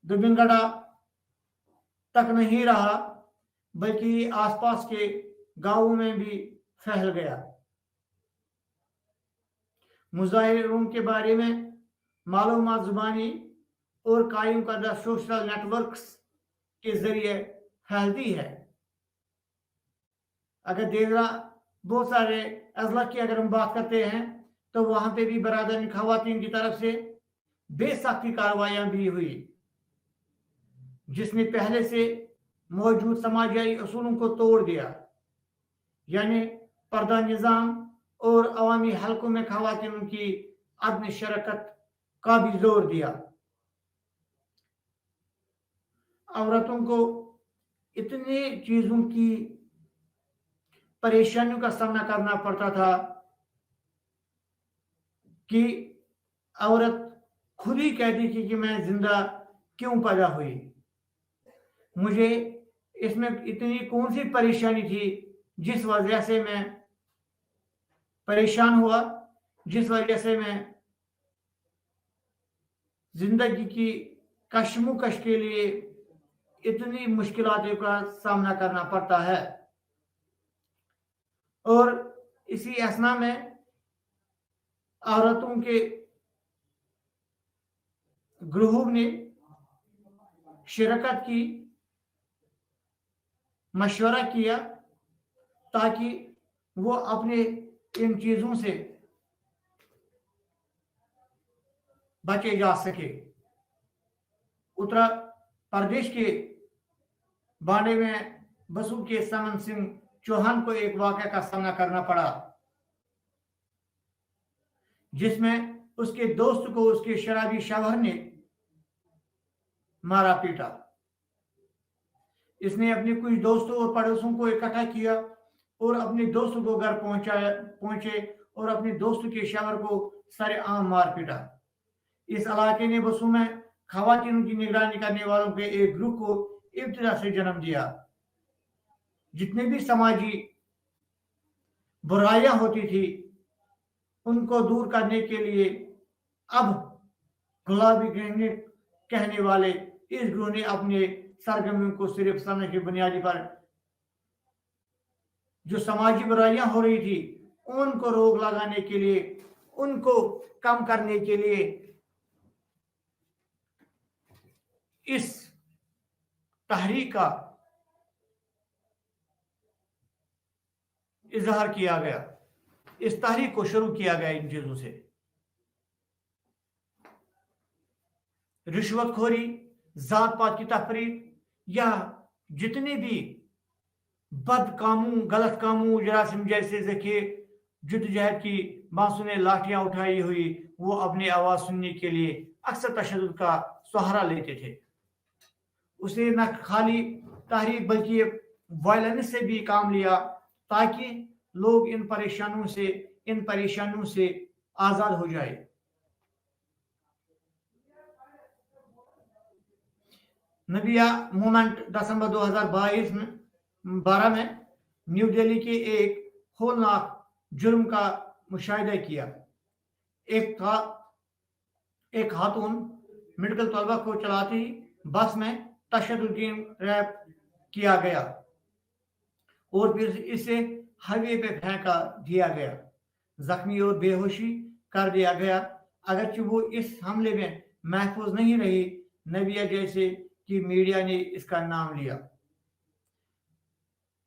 दुबिंगड़ा तक नहीं रहा बल्कि आसपास के गाँवों में भी फैल गया। मुजाहिरों के बारे में मालूमात जुबानी और कायम करदा सोशल नेटवर्क्स के जरिए फैलती है। अगर देरा बहुत सारे अजला की अगर हम बात करते हैं तो वहां पे भी बरादरी खवातीन की तरफ से बेसख्ती कार्रवाइयां भी हुई, जिसने पहले से मौजूद समाजी असूलों को तोड़ दिया, यानी पर्दा निज़ाम और अवामी हलकों में खवातीन की अदम शरकत का भी जोर दिया। औरतों को इतनी चीजों की परेशानियों का सामना करना पड़ता था कि औरत खुद ही कहती थी कि मैं जिंदा क्यों पैदा हुई, मुझे इसमें इतनी कौन सी परेशानी थी जिस वजह से मैं परेशान हुआ, जिस वजह से मैं जिंदगी की कशमकश के लिए इतनी मुश्किलातों का सामना करना पड़ता है। और इसी असना में औरतों के ग्रुप ने शिरकत की, मशवरा किया ताकि वो अपने इन चीजों से बचे जा सके। उत्तर प्रदेश के बाड़े में बसु के समन सिंह चौहान को एक वाक़या का सामना करना पड़ा, जिसमें उसके दोस्त को उसके शराबी शौहर ने मारा पीटा। इसने अपने कुछ दोस्तों और पड़ोसियों को इकट्ठा किया और अपने दोस्तों को घर पहुंचे और अपने दोस्त के शौहर को सरेआम मार पीटा। इस इलाके ने बसु में खवातीन की निगरानी करने वालों के एक ग्रुप को इब्तिदा से जन्म दिया। जितने भी समाजी बुराइयां होती थी उनको दूर करने के लिए अब गुलाबी कहने वाले इस ग्रुप ने अपने सरगर्मियों को सिर्फ समय की बुनियादी पर जो समाजी बुराइयां हो रही थी उनको रोक लगाने के लिए, उनको कम करने के लिए इस तहरीक का इजहार किया गया, इस तहरीक को शुरू किया गया इन चीजों से। रिश्वतखोरी, जात पात की तफरीक या जितने भी बद कामों, गलत कामों, जरासिम जैसे देखिए जद्दोजहद की मासूम लाठियां उठाई हुई, वो अपनी आवाज सुनने के लिए अक्सर तशद्दुद का सहारा लेते थे। उसे न खाली तहरीक बल्कि वायलेंस से भी काम लिया ताकि लोग इन परेशानियों से आजाद हो जाए। नबिया मूवमेंट दिसंबर 2012 में न्यू दिल्ली के एक होलनाक जुर्म का मुशाहिदा किया। एक खातून मेडिकल तलबा को चलाती बस में तशद्दुद रैप किया गया और फिर इसे हाईवे पे फेंका दिया गया, जख्मी और बेहोशी कर दिया गया। अगरचे वो इस हमले में महफूज नहीं रही, नबिया जैसे कि मीडिया ने इसका नाम लिया।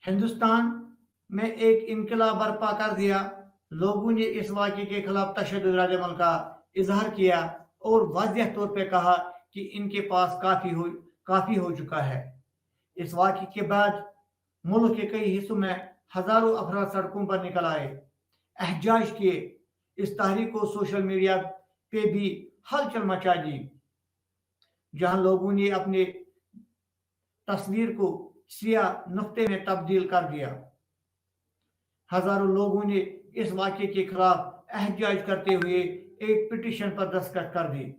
हिंदुस्तान में एक इनकलाब बर्पा कर दिया। लोगों ने इस वाक़े के खिलाफ तशद्दुद रद्द-ए-अमल का इजहार किया और वाज़ेह तौर पे कहा कि इनके पास काफी हो चुका है। इस वाक़े के बाद मुल्क के कई हिस्सों में हजारों अफराद सड़कों पर निकल आए, एहजाज किए। इस तहरीक को सोशल मीडिया पे भी हलचल मचा दी, जहां लोगों ने अपने तस्वीर को सियाह नुक्ते में तब्दील कर दिया। हजारों लोगों ने इस वाक़े के खिलाफ एहजाज करते हुए एक पिटीशन पर दस्तखत कर दी।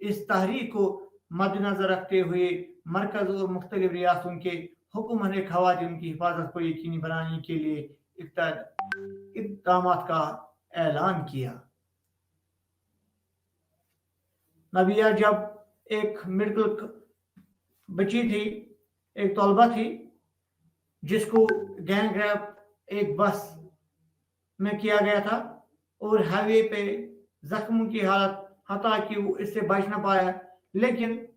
इस तहरीक को मद्देनजर रखते हुए मरकज और मुख्तलिफ रियासतों के हुकूमत ने खवातीन की हिफाजत को यकीनी बनाने के लिए इक़दाम का ऐलान किया। नबिया जब एक मेडिकल बच्ची थी, एक तलबा थी जिसको गैंग रैप एक बस में किया गया था और हाईवे पे जख्मों की हालत, हता कि वो इससे बच ना पाया, लेकिन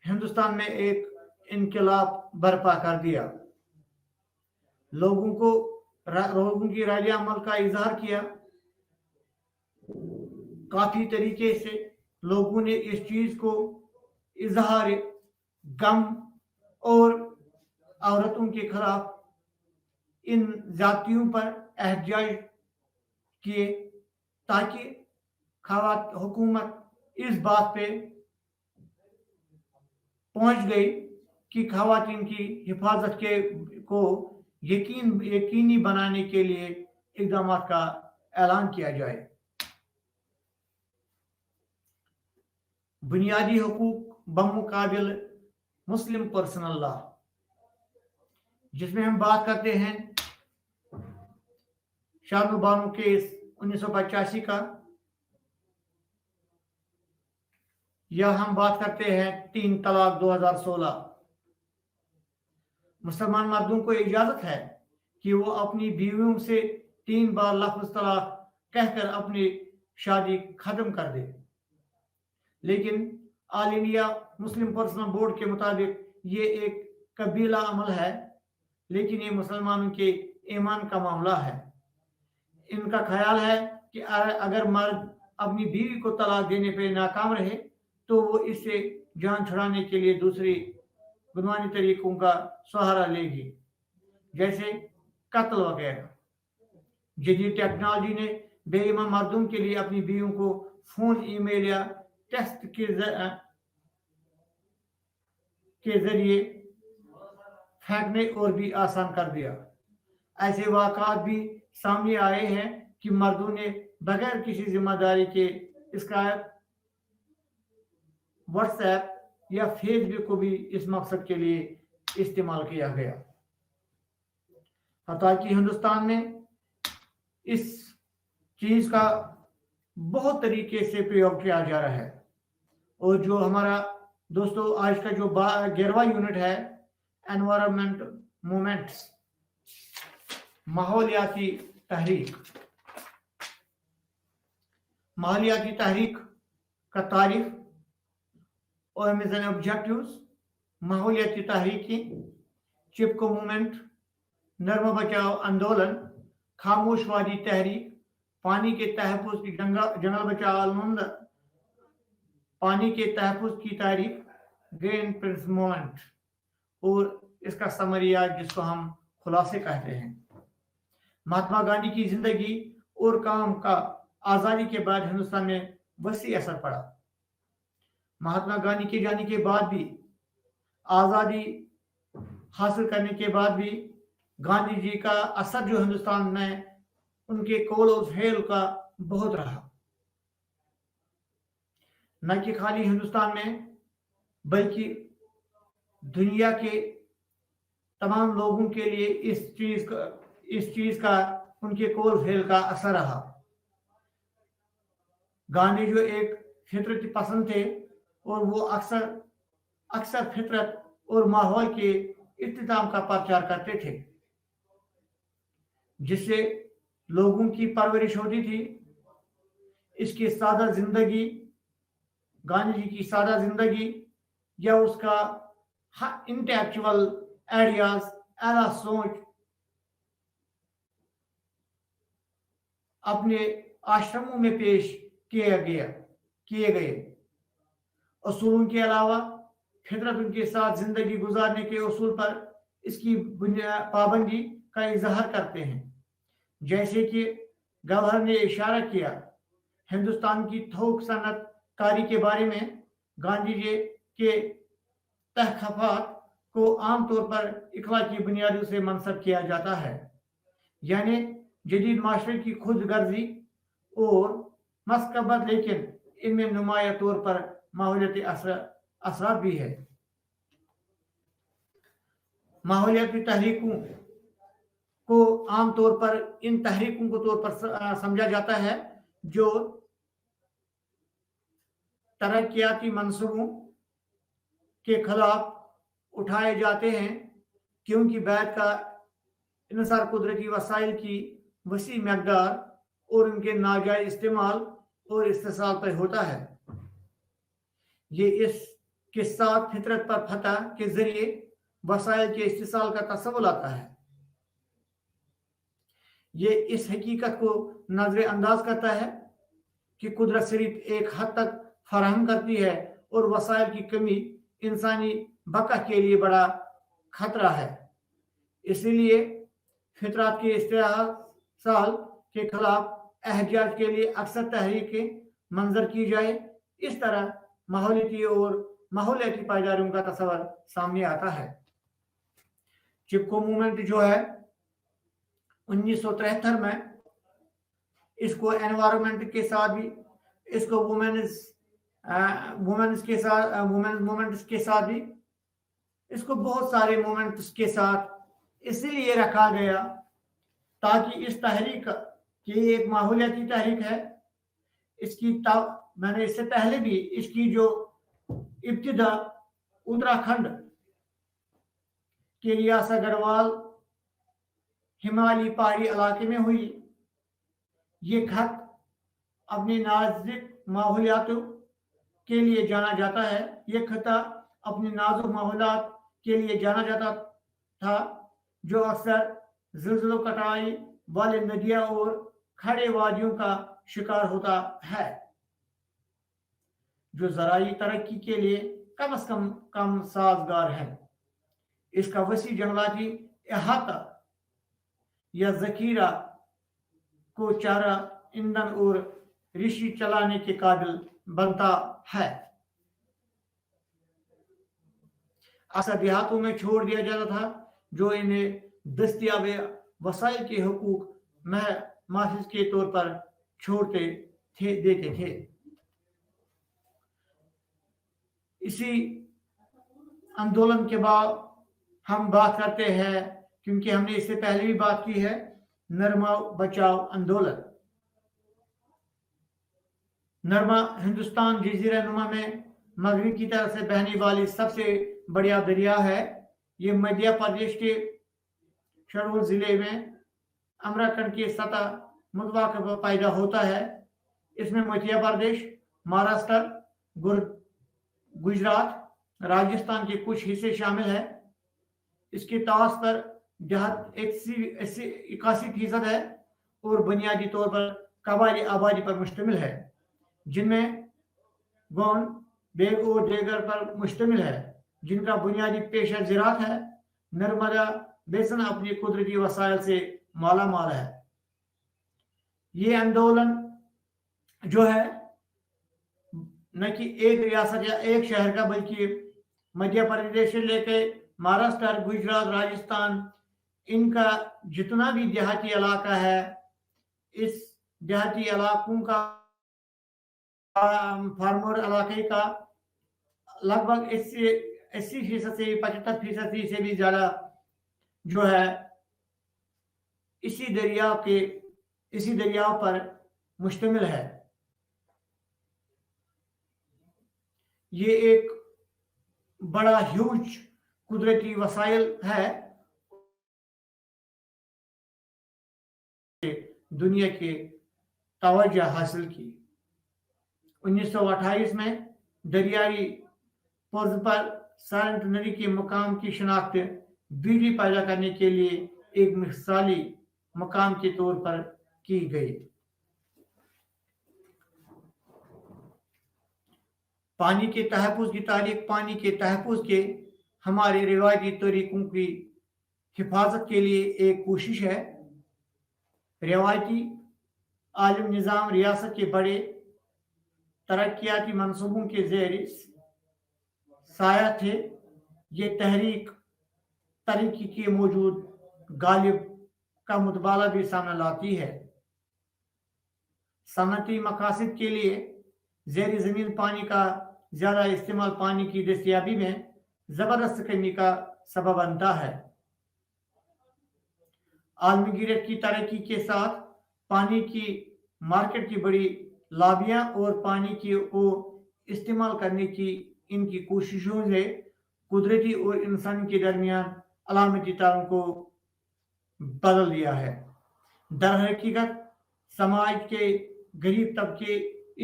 हिंदुस्तान में एक इनकलाब बर्पा कर दिया। लोगों की रद्द अमल का इजहार किया। काफी तरीके से लोगों ने इस चीज को इजहार गम और औरतों के खिलाफ इन जातियों पर एहतजाज किए ताकि हुकूमत इस बात पे पहुंच गई कि खवातीन की हिफाजत को यकीनी बनाने के लिए इक़दाम का ऐलान किया जाए। बुनियादी हुकूक बमुकाबिल मुस्लिम पर्सनल लॉ, जिसमें हम बात करते हैं शानू बानो केस 1985 का, या हम बात करते हैं 3 तलाक 2016। मुसलमान मर्दों को इजाजत है कि वो अपनी बीवियों से 3 बार लफ्ज़ तलाक कहकर अपनी शादी खत्म कर दे, लेकिन all India Muslim personal board के मुताबिक ये एक कबीला अमल है, लेकिन ये मुसलमानों के ईमान का मामला है। इनका ख्याल है कि अगर मर्द अपनी बीवी को तलाक देने पे नाकाम रहे तो वो इससे जान छुड़ाने के लिए दूसरी गुनवानी तरीकों का सहारा लेगी, जैसे कत्ल वगैरह। जदीद टेक्नोलॉजी ने बेईमान मर्दों के लिए अपनी बीवियों को फोन, ईमेल या टेक्स्ट के जरिए फेंकने और भी आसान कर दिया। ऐसे वाक़ात भी सामने आए हैं कि मर्दों ने बगैर किसी जिम्मेदारी के इसका व्हाट्सएप या फेसबुक को भी इस मकसद के लिए इस्तेमाल किया गया। हत्ता कि हिंदुस्तान में इस चीज का बहुत तरीके से प्रयोग किया जा रहा है। और जो हमारा दोस्तों आज का जो 11वां यूनिट है, एनवायरमेंट मूवमेंट्स, माहौलियाती तहरीक। माहौलियाती तहरीक का तारीफ और मिशन ऑब्जेक्टिव्स। माहौलियाती तहरीकी, चिपको मूवमेंट, नर्म बचाओ आंदोलन, खामोशवादी तहरीक, पानी के तहफ़्फ़ुज़ की जंगल बचाओ आंदोलन, पानी के तहफ़्फ़ुज़ की तारीफ, ग्रीन प्रिंस मूवमेंट। और इसका समरिया जिसको हम खुलासे कहते हैं। महात्मा गांधी की जिंदगी और काम का आज़ादी के बाद हिंदुस्तान में वसी असर पड़ा। महात्मा गांधी के जाने के बाद भी, आज़ादी हासिल करने के बाद भी गांधी जी का असर जो हिंदुस्तान में उनके कौल और फेल का बहुत रहा। न कि खाली हिंदुस्तान में बल्कि दुनिया के तमाम लोगों के लिए इस चीज का उनके कौल फेल का असर रहा। गांधी जो एक फितरत पसंद थे और वो अक्सर फितरत और माहौल के इख्तिताम का प्रचार करते थे, जिससे लोगों की परवरिश होती थी। इसकी सादा जिंदगी, गांधी जी की सादा जिंदगी या उसका इंटेलेक्चुअल आइडियाज, आला सोच अपने आश्रमों में पेश किए गए असूलों के अलावा फितरत उनके साथ जिंदगी गुजारने के उसूल पर इसकी पाबंदी का इजहार करते हैं। जैसे कि गवर्नर ने इशारा किया, हिंदुस्तान की थोक सनत कारी के बारे में गांधी जी के तहक़्क़ुफ़ात को आमतौर पर इखलाकी बुनियादों से मंसूब किया जाता है, यानी जदीद माशरे की खुद गर्जी और मस्कबत, लेकिन इनमें नुमाया तौर पर माहौलियाती असरात भी है। माहौलियाती तहरीकों को आमतौर पर इन तहरीकों को तौर पर समझा जाता है जो तरक्याती मंसूबों के खिलाफ उठाए जाते हैं, क्योंकि बैद का इन्हिसार कुदरती वसाइल की वसी मकदार और उनके नाजायज इस्तेमाल और इस्तेसाल पर होता है। ये इसके साथ फितरत पर फतह के जरिए वसाइल के इस्तेसाल का तसव्वुर आता है। ये इस हकीकत को नजरअंदाज करता है कि कुदरत सिर्फ एक हद तक फराहम करती है और वसाइल की कमी इंसानी बका के लिए बड़ा खतरा है। इसलिए फितरत के इस्तेसाल के खिलाफ एहतियात के लिए अक्सर तहरीकें मंजर की जाए। इस तरह माहौलियाती और माहौलियाती पायदारियों का तस्वर सामने आता है। चिपको मूवमेंट जो है 1973 में, इसको एनवायरमेंट के साथ भी, इसको वुमेन्स के साथ, वुमेन मूवमेंट्स के साथ भी, इसको बहुत सारे मूवमेंट्स के साथ इसीलिए रखा गया ताकि इस तहरीक की एक माहौलियाती तहरीक है। इसकी मैंने इससे पहले भी इसकी जो इब्तिदा उत्तराखंड के रियासत गढ़वाल हिमालयी पहाड़ी इलाके में हुई। ये खत अपने नाजुक माहौलियातों के लिए जाना जाता है। ये खता अपने नाजुक माहौलियात के लिए जाना जाता था, जो अक्सर ज़िलज़िलों, कटाई वाले नदियां और खड़े वादियों का शिकार होता है, जो ज़राई तरक्की के लिए कम से कम साजगार है। इसका वसी जंगलाती अहाता या जखीरा को चारा, ईंधन और रिश्ती चलाने के काबिल बनता है। अक्सर देहातों में छोड़ दिया जाता था, जो इन्हें दस्तियाब वसाइल के हुकूक महफूज के तौर पर देते थे। इसी आंदोलन के बाद हम बात करते हैं, क्योंकि हमने इससे पहले भी बात की है, नरमा बचाओ आंदोलन। नर्मा हिंदुस्तान जजीरा नुमा में मगरबी की तरफ से बहने वाली सबसे बड़ा दरिया है। ये मध्य प्रदेश के शहडोल जिले में अमराकंड के सतह मुतवाक पैदा होता है। इसमें मध्य प्रदेश, महाराष्ट्र, गुजरात, राजस्थान के कुछ हिस्से शामिल है। इसके तौर पर 81% है और बुनियादी तौर पर कबायली आबादी पर मुश्तमिल है, जिनमें गोंड, बेग और देगर पर मुश्तमिल है, जिनका बुनियादी पेशा ज़राअत है। नर्मदा बेसिन अपनी कुदरती वसाइल से माला माल है। ये आंदोलन जो है न कि एक रियासत या एक शहर का, बल्कि मध्य प्रदेश से लेके महाराष्ट्र, गुजरात, राजस्थान, इनका जितना भी देहाती इलाका है, इस देहाती इलाकों का फार्मर इलाके का लगभग 80% से 75% से भी ज्यादा जो है इसी दरिया पर मुश्तमिल है। ये एक बड़ा ह्यूज कुदरती वसाइल है दुनिया के तवज्जो हासिल की। 1928 में दरियाई पुर्ज पर साइलेंट नदी के मकाम की शनाख्त बिजली पैदा करने के लिए एक मिसाली मकाम के तौर पर की गई। पानी के तहफ़्फ़ुज़ की तारीख पानी के तहफ़्फ़ुज़ के हमारे रिवायती तरीकों की हिफाजत के लिए एक कोशिश है। रिवायती आलिम निज़ाम रियासत के बड़े तरक्याती मंसूबों के ज़ेर साया थे। ये तरीकी के मौजूद गालिब का मुतबाला भी सामने लाती है। सनती मकासद के लिए ज़ेरी ज़मीन पानी का ज़्यादा इस्तेमाल पानी की दस्तयाबी में ज़बरदस्त कमी का सबब बनता है। आलमगीरत की तरक्की के साथ पानी की मार्केट की बड़ी लाबियाँ और पानी को इस्तेमाल करने की इनकी कोशिशों से कुदरती और इंसान के दरमियान अलामती तारों को बदल दिया है। दर हकीकत समाज के गरीब तबके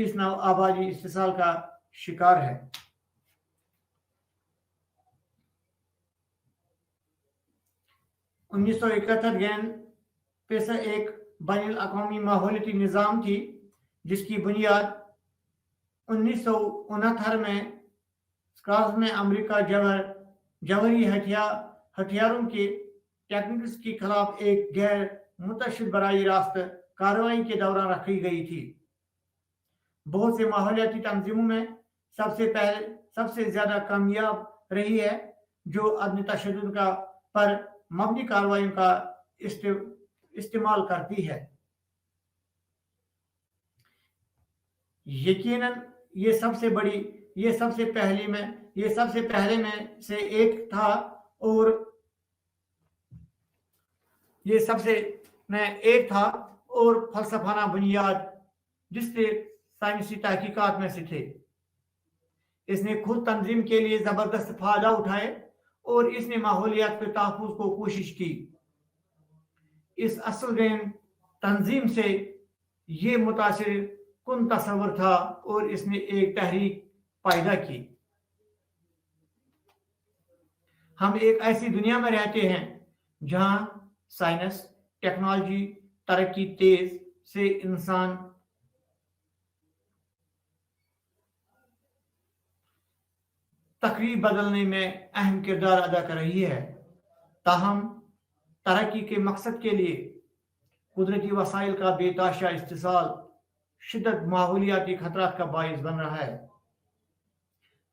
इस नव आबादी इस्तिसाल का शिकार है। उन्नीस सौ 1971 पेशा एक बैनुल अक़वामी माहौलियाती निज़ाम थी, जिसकी बुनियाद 1969 में स्कार्स में अमेरिका जौहरी हथियारों के टेक्निक्स के खिलाफ एक गैर मुतशद्दिद बराह रास्त कार्रवाई के दौरान रखी गई थी। बहुत से माहौलियाती तंजीमों में सबसे ज्यादा कामयाब रही है जो अदम तशद्दुद पर मबनी कार्रवाई का इस्तेमाल करती है। यकीनन ये सबसे पहले में से एक था और फलसफाना बुनियाद जिससे साइंसी तहकीकात में से थे। इसने खुद तंजीम के लिए जबरदस्त फायदा उठाए और इसने माहौलियात के तहफ़्फ़ुज़ को कोशिश की। इस असलगैन तंजीम से ये मुतासिर कुन तस्वर था और इसने एक तहरीक पैदा की। हम एक ऐसी दुनिया में रहते हैं जहां साइंस टेक्नोलॉजी तरक्की तेज से इंसान तकरीब बदलने में अहम किरदार अदा कर रही है। ताहम तरक्की के मकसद के लिए कुदरती वसाइल का बेताशा इस्तेमाल शिद्दत माहौलियाती खतरात का बाइस बन रहा है।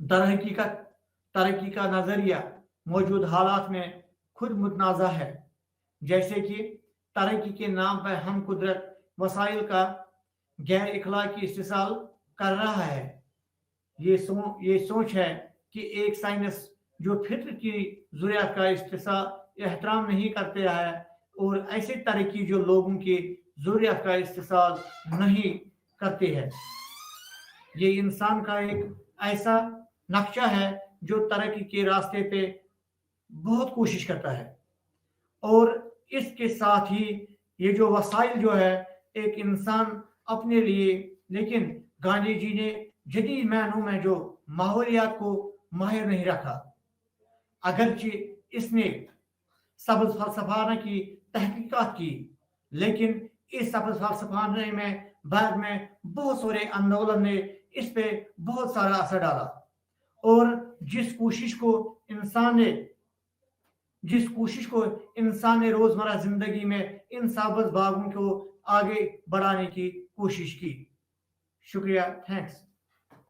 दरहकीकत तरक्की का नजरिया मौजूद हालात में खुद मुतनाज़ा है, जैसे कि तरक्की के नाम पर हम कुदरत वसाइल का गैर इखलाकी इस्तेमाल कर रहा है। ये सोच है کہ ایک سائنس جو فطر کی ضروریات کا احترام نہیں کرتے ہے اور ایسے ترقی جو لوگوں کی ضروریات کا استحصال نہیں کرتے ہیں. یہ انسان کا ایک ایسا نقشہ ہے جو ترقی کے راستے پہ بہت کوشش کرتا ہے اور اس کے ساتھ ہی یہ جو وسائل جو ہے ایک انسان اپنے لیے. لیکن گاندھی جی نے جدید معنوں میں جو ماحولیات کو ماہر نہیں رکھا. اگرچہ اس نے سبز فلسفانہ کی تحقیقات کی لیکن اس سبز فلسفانے میں بعد میں بہت سارے اندولن نے اس پہ بہت سارا اثر ڈالا اور جس کوشش کو انسان نے روزمرہ زندگی میں ان سبز باغوں کو آگے بڑھانے کی کوشش کی. شکریہ. تھینکس.